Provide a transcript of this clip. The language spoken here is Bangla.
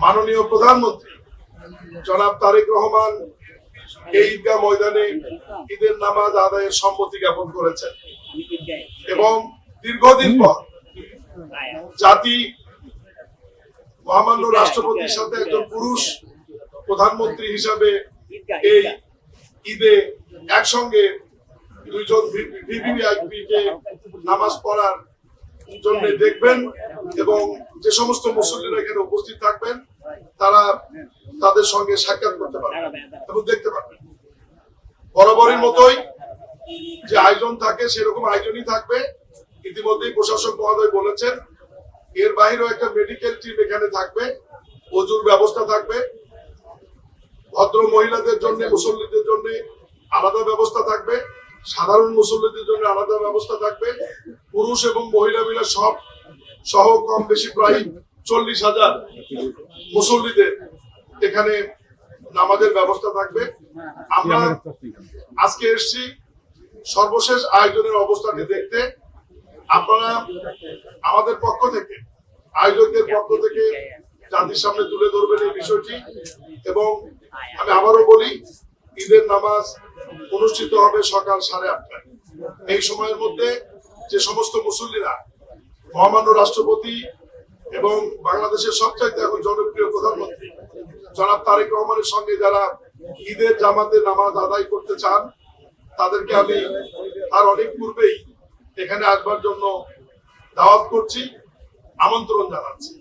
মাননীয় প্রধানমন্ত্রী জনাব তারেক রহমান এই ঈদগাহ ময়দানে ঈদের নামাজ আদায়ের সম্মতি জ্ঞাপন করেছেন এবং দীর্ঘদিন পর জাতি মহামান্য রাষ্ট্রপতির সাথে একজন পুরুষ প্রধানমন্ত্রী হিসাবে এই ঈদে একসঙ্গে দুইজন ভিভিআইপিকে নামাজ পড়ার জন্য দেখবেন এবং যে সমস্ত মুসল্লিরা এখানে উপস্থিত থাকবেন তারা তাদের সঙ্গে সাক্ষাৎ করতে পারবেন এবং দেখতে পারবেন। বরাবরের মতোই যে আয়োজন থাকে সেরকম আয়োজনই থাকবে। ইতিমধ্যেই প্রশাসক মহোদয় বলেছেন এর বাইরেও একটা মেডিকেল টিম এখানে থাকবে, অজুর ব্যবস্থা থাকবে, ভদ্র মহিলাদের জন্য মুসল্লিদের জন্য আলাদা ব্যবস্থা থাকবে, সাধারণ মুসল্লিদের জন্য আলাদা ব্যবস্থা থাকবে, পুরুষ এবং মহিলা মিলে সহ কম বেশি প্রায় 40,000 মুসল্লিদের এখানে নামাজের ব্যবস্থা থাকবে। আমরা আজকে এসেছি সর্বশেষ আয়োজনের অবস্থাটি দেখতে। আপনারা আমাদের পক্ষ থেকে, আয়োজকদের পক্ষ থেকে জাতির সামনে তুলে ধরবেন এই বিষয়টি এবং আমি আবারও বলি ঈদের নামাজ অনুষ্ঠিত হবে সকাল 8:30টায়। এই সময়ের মধ্যে যে সমস্ত মুসল্লিরা মহামান্য রাষ্ট্রপতি এবং বাংলাদেশের সবচাইতে এখন জনপ্রিয় প্রধানমন্ত্রী জনাব তারেক রহমানের সঙ্গে যারা ঈদের জামাতে নামাজ আদায় করতে চান তাদেরকে আমি আর অনেক পূর্বেই এখানে আসবার জন্য দাওয়াত করছি, আমন্ত্রণ জানাচ্ছি।